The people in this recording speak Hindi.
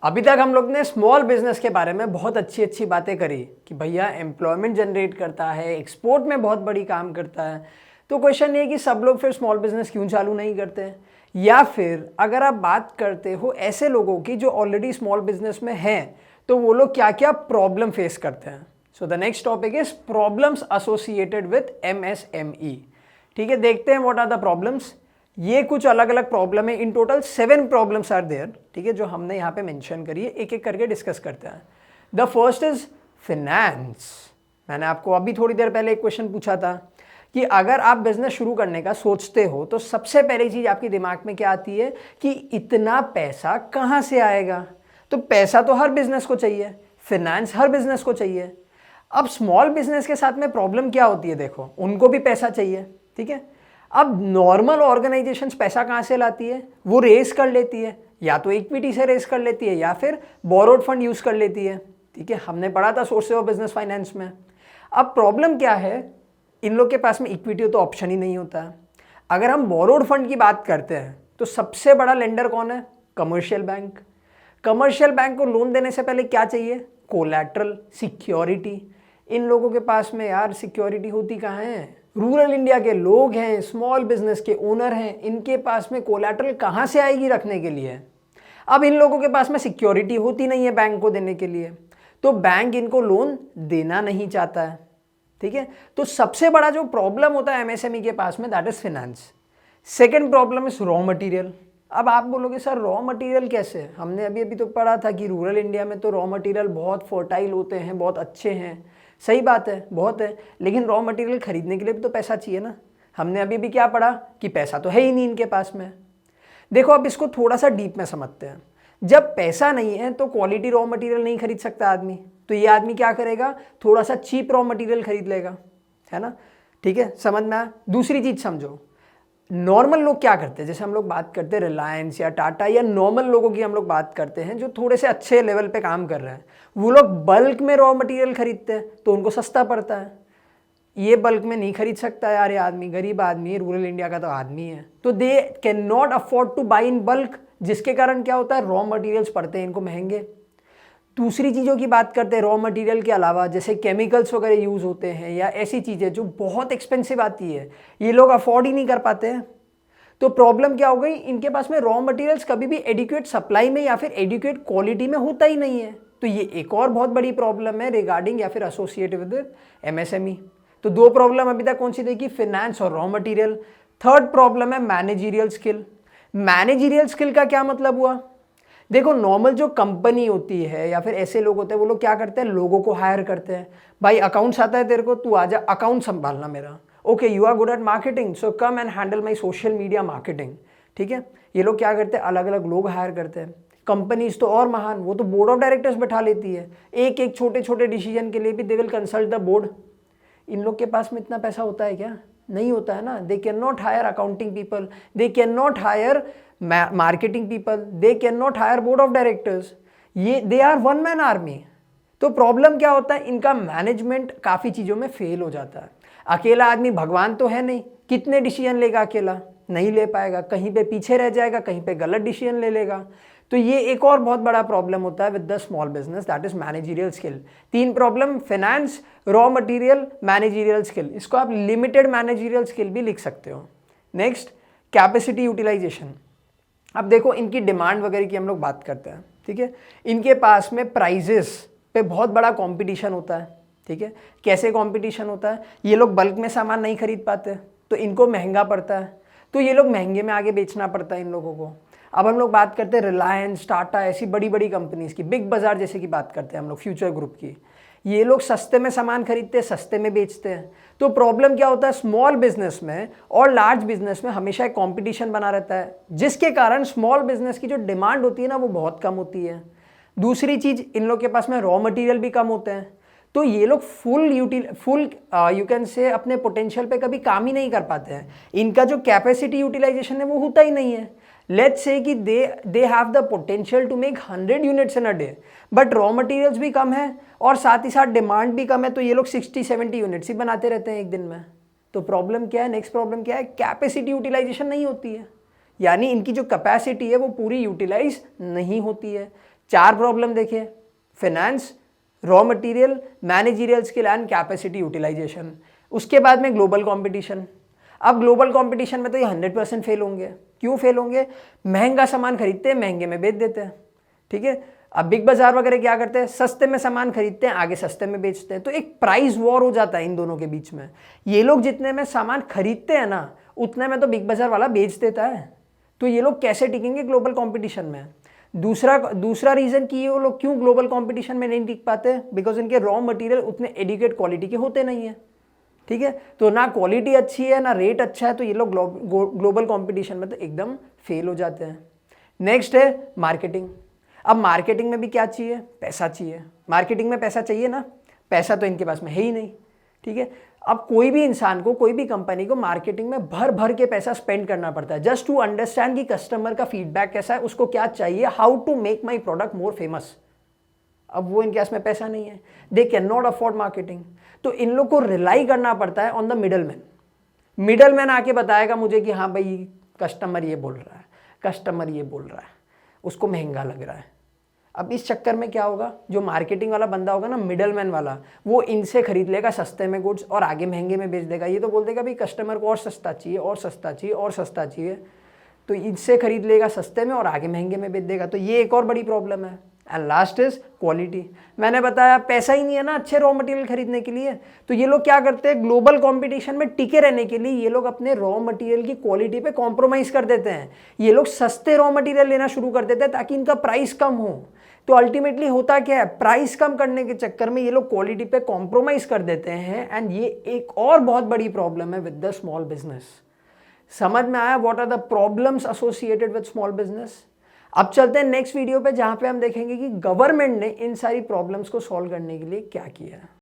अभी तक हम लोग ने स्मॉल बिजनेस के बारे में बहुत अच्छी अच्छी बातें करी कि भैया एम्प्लॉयमेंट जनरेट करता है, एक्सपोर्ट में बहुत बड़ी काम करता है। तो क्वेश्चन ये है कि सब लोग फिर स्मॉल बिजनेस क्यों चालू नहीं करते, या फिर अगर आप बात करते हो ऐसे लोगों की जो ऑलरेडी स्मॉल बिजनेस में हैं तो वो लोग क्या क्या प्रॉब्लम फेस करते हैं। So the next topic is problems associated with MSME. ठीक है, देखते हैं व्हाट आर द प्रॉब्लम्स। ये कुछ अलग अलग प्रॉब्लम है, in total 7 problems are there. ठीक है, जो हमने यहाँ पे मेंशन करी है, एक एक करके डिस्कस करते हैं। The first is finance. मैंने आपको अभी थोड़ी देर पहले एक क्वेश्चन पूछा था कि अगर आप बिजनेस शुरू करने का सोचते हो तो सबसे पहली चीज आपके दिमाग में क्या आती है कि इतना पैसा कहाँ से आएगा। तो पैसा तो हर बिजनेस को चाहिए, फिनेंस हर बिजनेस को चाहिए। अब स्मॉल बिजनेस के साथ में प्रॉब्लम क्या होती है, देखो उनको भी पैसा चाहिए। ठीक है, अब नॉर्मल ऑर्गेनाइजेशंस पैसा कहाँ से लाती है, वो रेस कर लेती है, या तो इक्विटी से रेस कर लेती है या फिर बोरोड फंड यूज कर लेती है। ठीक है, हमने पढ़ा था सोर्सेज ऑफ बिजनेस फाइनेंस में। अब प्रॉब्लम क्या है, इन लोग के पास में इक्विटी तो ऑप्शन ही नहीं होता है। अगर हम बोरोड फंड की बात करते हैं तो सबसे बड़ा लेंडर कौन है, कमर्शियल बैंक। कमर्शियल बैंक को लोन देने से पहले क्या चाहिए, कोलैटरल, सिक्योरिटी। इन लोगों के पास में यार सिक्योरिटी होती कहाँ है, रूरल इंडिया के लोग हैं, स्मॉल बिजनेस के ओनर हैं, इनके पास में कोलैटरल कहाँ से आएगी रखने के लिए। अब इन लोगों के पास में सिक्योरिटी होती नहीं है बैंक को देने के लिए, तो बैंक इनको लोन देना नहीं चाहता है। ठीक है, तो सबसे बड़ा जो प्रॉब्लम होता है एमएसएमई के पास में, that is finance. Second problem is raw material. अब आप बोलोगे सर रॉ मटेरियल कैसे, हमने अभी अभी तो पढ़ा था कि रूरल इंडिया में तो रॉ मटेरियल बहुत फर्टाइल होते हैं, बहुत अच्छे हैं। सही बात है, बहुत है, लेकिन रॉ मटेरियल खरीदने के लिए भी तो पैसा चाहिए ना। हमने अभी भी क्या पढ़ा कि पैसा तो है ही नहीं इनके पास में। देखो अब इसको थोड़ा सा डीप में समझते हैं। जब पैसा नहीं है तो क्वालिटी रॉ मटेरियल नहीं खरीद सकता आदमी, तो ये आदमी क्या करेगा, थोड़ा सा चीप रॉ मटेरियल खरीद लेगा, है ना। ठीक है, समझ में आया। दूसरी चीज समझो, नॉर्मल लोग क्या करते हैं, जैसे हम लोग बात करते हैं रिलायंस या टाटा या नॉर्मल लोगों की हम लोग बात करते हैं जो थोड़े से अच्छे लेवल पे काम कर रहे हैं, वो लोग बल्क में रॉ मटेरियल खरीदते हैं तो उनको सस्ता पड़ता है। ये बल्क में नहीं खरीद सकता यार, ये आदमी गरीब आदमी है, रूरल इंडिया का तो आदमी है, तो दे can not afford two by in bulk, जिसके कारण क्या होता है, रॉ मटेरियल्स पड़ते हैं इनको महंगे। दूसरी चीज़ों की बात करते हैं, रॉ मटेरियल के अलावा जैसे केमिकल्स वगैरह यूज़ होते हैं या ऐसी चीज़ें जो बहुत एक्सपेंसिव आती है, ये लोग अफोर्ड ही नहीं कर पाते हैं। तो प्रॉब्लम क्या हो गई, इनके पास में रॉ मटेरियल्स कभी भी एडिक्वेट सप्लाई में या फिर एडिक्वेट क्वालिटी में होता ही नहीं है। तो ये एक और बहुत बड़ी प्रॉब्लम है रिगार्डिंग या फिर एसोसिएटेड विद एमएसएमई। तो 2 प्रॉब्लम अभी तक कौन सी देखी, फिनेंस और रॉ मटेरियल। थर्ड प्रॉब्लम है मैनेजरियल स्किल। मैनेजरियल स्किल का क्या मतलब हुआ, देखो नॉर्मल जो कंपनी होती है या फिर ऐसे लोग होते हैं, वो लोग क्या करते हैं, लोगों को हायर करते हैं। भाई अकाउंट्स आता है तेरे को, तू आजा अकाउंट संभालना मेरा। Okay, you are good at marketing, so come and handle my social media marketing. ठीक है, ये लोग क्या करते हैं, अलग अलग लोग हायर करते हैं। कंपनीज तो और महान, वो तो बोर्ड ऑफ डायरेक्टर्स बैठा लेती है, एक एक छोटे छोटे डिसीजन के लिए भी they will consult the board. इन लोग के पास में इतना पैसा होता है क्या, नहीं होता है ना। They can not hire accounting people, they can not hire marketing people, they can not hire board of directors, ये they are one man army. तो प्रॉब्लम क्या होता है, इनका मैनेजमेंट काफ़ी चीज़ों में फेल हो जाता है। अकेला आदमी भगवान तो है नहीं, कितने डिसीजन लेगा अकेला, नहीं ले पाएगा, कहीं पे पीछे रह जाएगा, कहीं पे गलत डिसीजन ले लेगा। तो ये एक और बहुत बड़ा प्रॉब्लम होता है with the small business, that is managerial skill. 3 problem, finance, raw material, managerial skill. इसको आप लिमिटेड मैनेजरियल स्किल भी लिख सकते हो। Next, capacity utilisation. अब देखो इनकी डिमांड वगैरह की हम लोग बात करते हैं। ठीक है, इनके पास में प्राइजेस पे बहुत बड़ा कंपटीशन होता है। ठीक है, कैसे कंपटीशन होता है, ये लोग बल्क में सामान नहीं खरीद पाते तो इनको महंगा पड़ता है, तो ये लोग महंगे में आगे बेचना पड़ता है इन लोगों को। अब हम लोग बात करते हैं रिलायंस, टाटा, ऐसी बड़ी बड़ी कंपनीज की, बिग बाजार जैसे की बात करते हैं हम लोग, फ्यूचर ग्रुप की। ये लोग सस्ते में सामान खरीदते हैं, सस्ते में बेचते हैं। तो प्रॉब्लम क्या होता है, स्मॉल बिजनेस में और लार्ज बिजनेस में हमेशा एक कंपटीशन बना रहता है, जिसके कारण स्मॉल बिजनेस की जो डिमांड होती है ना, वो बहुत कम होती है। दूसरी चीज, इन लोग के पास में रॉ मटेरियल भी कम होते हैं, तो ये लोग फुल यू कैन से अपने पोटेंशियल पे कभी काम ही नहीं कर पाते हैं। इनका जो कैपेसिटी यूटिलाइजेशन है वो होता ही नहीं है। लेट्स से कि they have the potential to make 100 units in a day, but raw materials भी कम है और साथ ही साथ डिमांड भी कम है, तो ये लोग 60-70 यूनिट्स ही बनाते रहते हैं एक दिन में। तो प्रॉब्लम क्या है, नेक्स्ट प्रॉब्लम क्या है, कैपेसिटी यूटिलाइजेशन नहीं होती है, यानी इनकी जो कैपेसिटी है वो पूरी यूटिलाइज नहीं होती है। 4 प्रॉब्लम देखिए, finance, raw material, managerial skill and capacity utilisation. उसके बाद में ग्लोबल कंपटीशन। अब ग्लोबल कंपटीशन में तो ये 100% फेल होंगे। क्यों फेल होंगे? महंगा सामान खरीदते हैं, महंगे में बेच देते हैं, ठीक है। अब बिग बाजार वगैरह क्या करते हैं, सस्ते में सामान खरीदते हैं, आगे सस्ते में बेचते हैं, तो एक प्राइस वॉर हो जाता है इन दोनों के बीच में। ये लोग जितने में सामान खरीदते हैं ना, उतने में तो बिग बाजार वाला बेच देता है। तो ये लोग कैसे टिकेंगे ग्लोबल कंपटीशन में? दूसरा रीजन कि ये लोग क्यों ग्लोबल कंपटीशन में नहीं टिक पाते, बिकॉज इनके रॉ मटेरियल उतने एडिक्वेट क्वालिटी के होते नहीं है, ठीक है। तो ना क्वालिटी अच्छी है ना रेट अच्छा है, तो ये लोग ग्लोबल कंपटीशन में तो एकदम फेल हो जाते हैं। नेक्स्ट है मार्केटिंग। अब मार्केटिंग में भी क्या चाहिए? पैसा चाहिए। मार्केटिंग में पैसा चाहिए ना, पैसा तो इनके पास में है ही नहीं, ठीक है। अब कोई भी इंसान को, कोई भी कंपनी को मार्केटिंग में भर भर के पैसा स्पेंड करना पड़ता है जस्ट टू अंडरस्टैंड कि कस्टमर का फीडबैक कैसा है, उसको क्या चाहिए, how to make my product more famous. अब वो इनके पास में पैसा नहीं है, they can not afford marketing. तो इन लोग को रिलाई करना पड़ता है ऑन द मिडलमैन। मिडलमैन आके बताएगा मुझे कि हाँ भाई कस्टमर ये बोल रहा है, कस्टमर ये बोल रहा है, उसको महंगा लग रहा है। अब इस चक्कर में क्या होगा, जो मार्केटिंग वाला बंदा होगा ना, मिडलमैन वाला, वो इनसे खरीद लेगा सस्ते में गुड्स और आगे महंगे में बेच देगा। ये तो बोल देगा भाई कस्टमर को और सस्ता चाहिए और सस्ता चाहिए और सस्ता चाहिए, तो इनसे खरीद लेगा सस्ते में और आगे महंगे में बेच देगा। तो ये एक और बड़ी प्रॉब्लम है। And last is quality. मैंने बताया पैसा ही नहीं है ना अच्छे रॉ मटेरियल खरीदने के लिए, तो ये लोग क्या करते हैं, ग्लोबल कंपटीशन में टिके रहने के लिए ये लोग अपने रॉ मटेरियल की क्वालिटी पे कॉम्प्रोमाइज कर देते हैं। ये लोग सस्ते रॉ मटेरियल लेना शुरू कर देते हैं ताकि इनका प्राइस कम हो। तो अल्टीमेटली होता क्या है, प्राइस कम करने के चक्कर में ये लोग क्वालिटी पे कॉम्प्रोमाइज कर देते हैं। एंड ये एक और बहुत बड़ी प्रॉब्लम है विद द स्मॉल बिजनेस। समझ में आया what are the problems associated with small business? अब चलते हैं नेक्स्ट वीडियो पे, जहां पे हम देखेंगे कि गवर्नमेंट ने इन सारी प्रॉब्लम्स को सॉल्व करने के लिए क्या किया है।